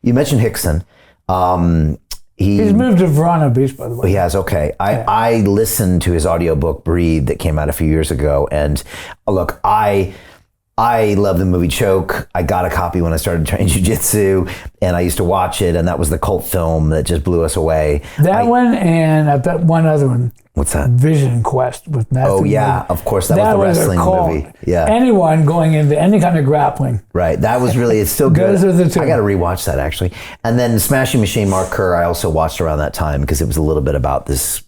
You mentioned Hickson. He's moved to Verona Beach, by the way. He has, okay. I listened to his audiobook, Breathe, that came out a few years ago. And look, I love the movie Choke. I got a copy when I started training jiu-jitsu, and I used to watch it, and that was the cult film that just blew us away. That one, and I bet one other one. What's that? Vision Quest with Matthew. Oh, yeah, of course. That was the wrestling movie. Yeah. Anyone going into any kind of grappling. Right. That was really, it's still good. Those are the two. I got to rewatch that, actually. And then Smashing Machine, Mark Kerr, I also watched around that time because it was a little bit about this,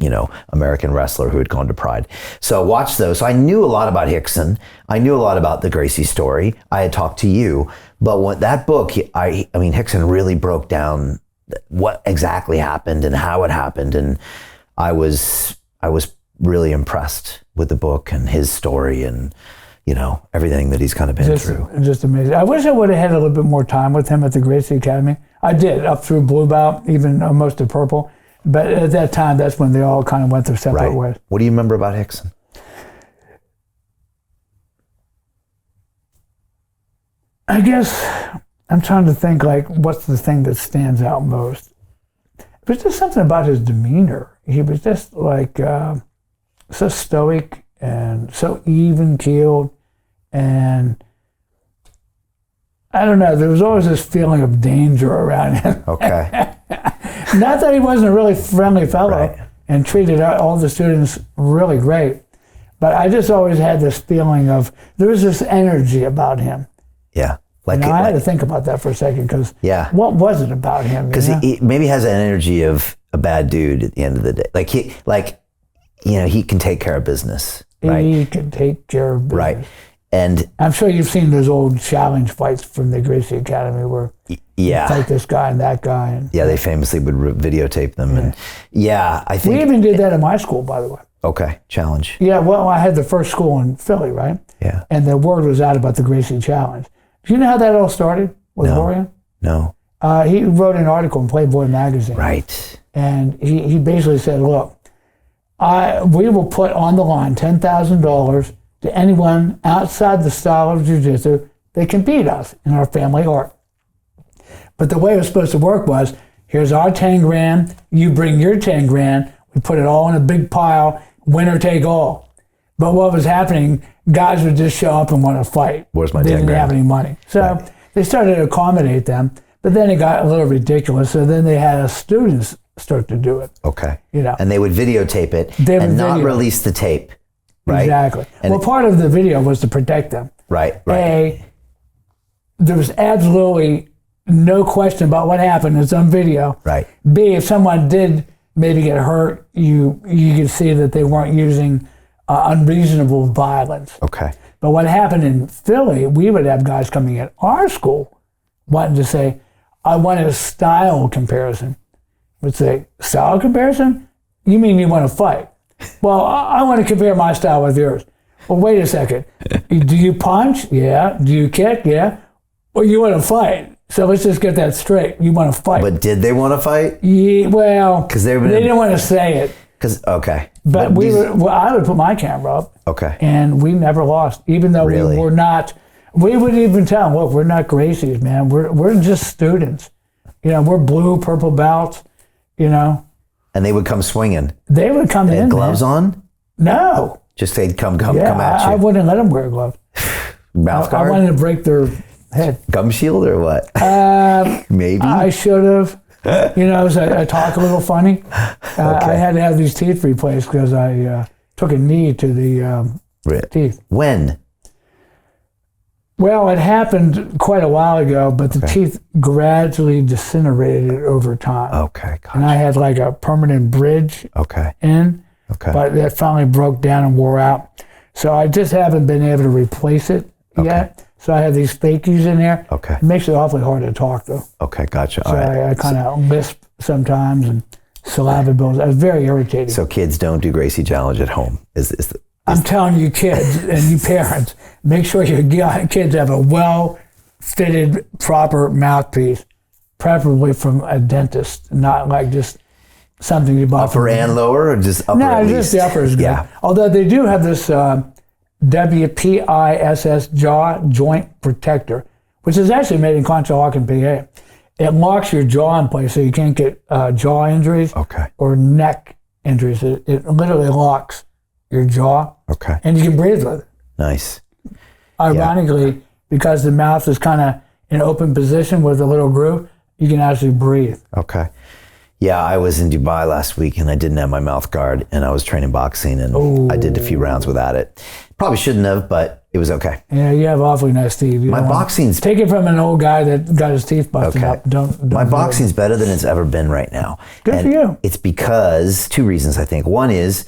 American wrestler who had gone to Pride. So I watched those. So I knew a lot about Hickson. I knew a lot about the Gracie story. I had talked to you. But when that book, I mean, Hickson really broke down what exactly happened and how it happened. And I was really impressed with the book and his story and, everything that he's kind of been through. Just amazing. I wish I would have had a little bit more time with him at the Gracie Academy. I did, up through Blue Belt, even most of Purple. But at that time, that's when they all kind of went their separate ways. What do you remember about Hickson? I guess I'm trying to think, what's the thing that stands out most? It was just something about his demeanor. He was just so stoic and so even-keeled, and I don't know, there was always this feeling of danger around him. Okay. Not that he wasn't a really friendly fellow and treated all the students really great, but I just always had this feeling of, there was this energy about him. Yeah. I had to think about that for a second, because what was it about him? Because he maybe has an energy of a bad dude at the end of the day. He can take care of business. Right? He can take care of business. Right. And I'm sure you've seen those old challenge fights from the Gracie Academy where you fight this guy and that guy. And, they famously would videotape them. And I think... We even did that at my school, by the way. Okay, challenge. Yeah, well, I had the first school in Philly, right? Yeah. And the word was out about the Gracie Challenge. Do you know how that all started with Orion? No. He wrote an article in Playboy magazine. Right. And he basically said, look, we will put on the line $10,000 to anyone outside the style of jiu-jitsu that can beat us in our family art. But the way it was supposed to work was, here's our 10 grand, you bring your 10 grand, we put it all in a big pile, winner take all. But what was happening, guys would just show up and want to fight. Where's my 10 grand? They didn't have any money. So they started to accommodate them, but then it got a little ridiculous. So then they had students start to do it. Okay. And they would videotape it and not release the tape. Right? Exactly. And part of the video was to protect them. Right. A, there was absolutely no question about what happened. It's on video. Right. B, if someone did maybe get hurt, you could see that they weren't using unreasonable violence. Okay. But what happened in Philly, we would have guys coming in our school wanting to say, I want a style comparison. Would say, style comparison? You mean you want to fight? Well, I want to compare my style with yours. Well, wait a second. Do you punch? Yeah. Do you kick? Yeah. Well, you want to fight. So let's just get that straight. You want to fight. But did they want to fight? Yeah, well, they didn't want to say it. Okay. But I would put my camera up. Okay. And we never lost, even though we were not. We would even tell them, look, we're not Gracies, man. We're just students. We're blue, purple belts, And they would come swinging. They would come in. Gloves on? No. Just they'd come at you. I wouldn't let them wear gloves. Mouth guard? I wanted to break their head. Gum shield or what? Maybe. I should have. I talk a little funny. I had to have these teeth replaced because I took a knee to the teeth. When? Well, it happened quite a while ago, but the teeth gradually disintegrated over time. Okay, gotcha. And I had a permanent bridge in, but that finally broke down and wore out. So I just haven't been able to replace it yet. So I have these fakies in there. Okay. It makes it awfully hard to talk, though. Okay, gotcha. So I kind of lisp sometimes and saliva bills. I was very irritated. So kids don't do Gracie Challenge at home. I'm telling you, kids and you parents, make sure your kids have a well-fitted, proper mouthpiece, preferably from a dentist, not just something you bought. Upper and lower, or just upper? No, just the upper is good. Yeah. Although they do have this WPISS jaw joint protector, which is actually made in Conshohocken, PA. It locks your jaw in place so you can't get jaw injuries or neck injuries. It literally locks your jaw. Okay. And you can breathe with it. Nice. Ironically, because the mouth is kind of in open position with a little groove, you can actually breathe. Okay. Yeah, I was in Dubai last week and I didn't have my mouth guard and I was training boxing and I did a few rounds without it. Probably shouldn't have, but it was okay. Yeah, you have awfully nice teeth. My boxing's... Take it from an old guy that got his teeth busted up. Don't my boxing's better than it's ever been right now. Good for you. It's because, two reasons I think. One is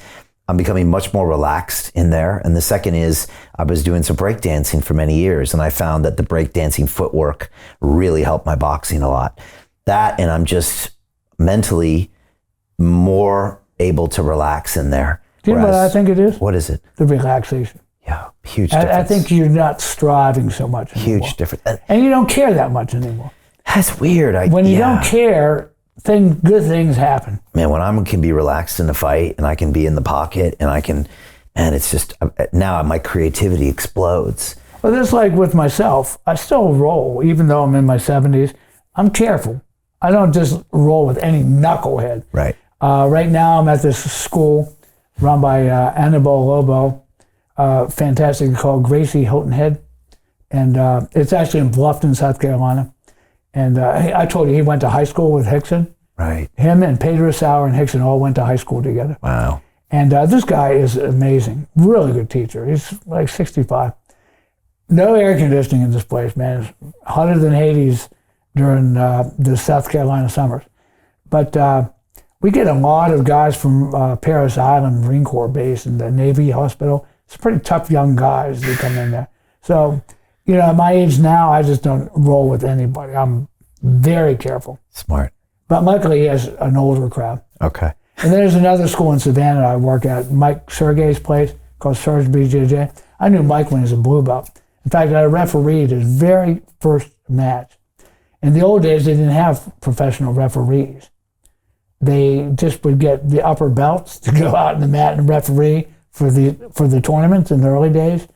I'm becoming much more relaxed in there. And the second is I was doing some breakdancing for many years and I found that the breakdancing footwork really helped my boxing a lot. That and I'm just mentally more able to relax in there. Do you know what I think it is? What is it? The relaxation. Yeah, huge difference. I think you're not striving so much anymore. Huge difference. And you don't care that much anymore. That's weird. When you don't care, good things happen. Man, when I can be relaxed in a fight and I can be in the pocket and I can, and it's just, now my creativity explodes. Well, that's like with myself. I still roll, even though I'm in my 70s. I'm careful. I don't just roll with any knucklehead. Right. Right now I'm at this school run by Annabelle Lobo, fantastic, called Gracie Hilton Head. And it's actually in Bluffton, South Carolina. And I told you he went to high school with Hickson. Right. Him and Pedro Sauer and Hickson all went to high school together. Wow. And this guy is amazing. Really good teacher. He's like 65. No air conditioning in this place, man. It's hotter than Hades during the South Carolina summers. But we get a lot of guys from Paris Island Marine Corps base and the Navy hospital. It's pretty tough young guys that come in there. So, you know, at my age now, I just don't roll with anybody. I'm very careful. Smart. But luckily, he has an older crowd. Okay. And there's another school in Savannah I work at, Mike Sergey's place, called Surge BJJ. I knew Mike when he was a blue belt. In fact, I refereed his very first match. In the old days, they didn't have professional referees. They just would get the upper belts to go out in the mat and referee for the tournaments in the early days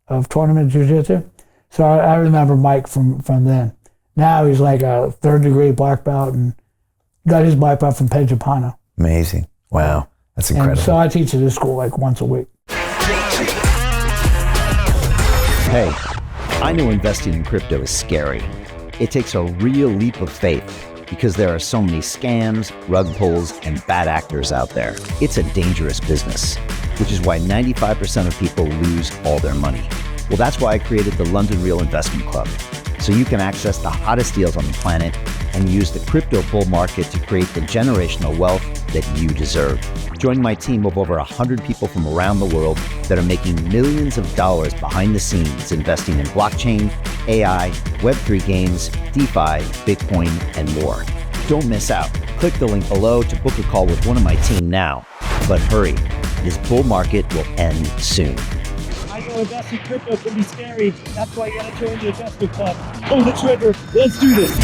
of tournament jiu-jitsu. So I remember Mike from then. Now he's like a third-degree black belt and got his black belt from Pedro Pano. Amazing. Wow. That's incredible. And so I teach at this school like once a week. Hey, I know investing in crypto is scary. It takes a real leap of faith because there are so many scams, rug pulls, and bad actors out there. It's a dangerous business, which is why 95% of people lose all their money. Well, that's why I created the London Real Investment Club, so you can access the hottest deals on the planet and use the crypto bull market to create the generational wealth that you deserve. Join my team of over 100 people from around the world that are making millions of dollars behind the scenes investing in blockchain, AI, Web3 games, DeFi, Bitcoin, and more. Don't miss out. Click the link below to book a call with one of my team now. But hurry, this bull market will end soon. I know investing crypto can be scary. That's why you gotta join the investment club. Pull the trigger. Let's do this.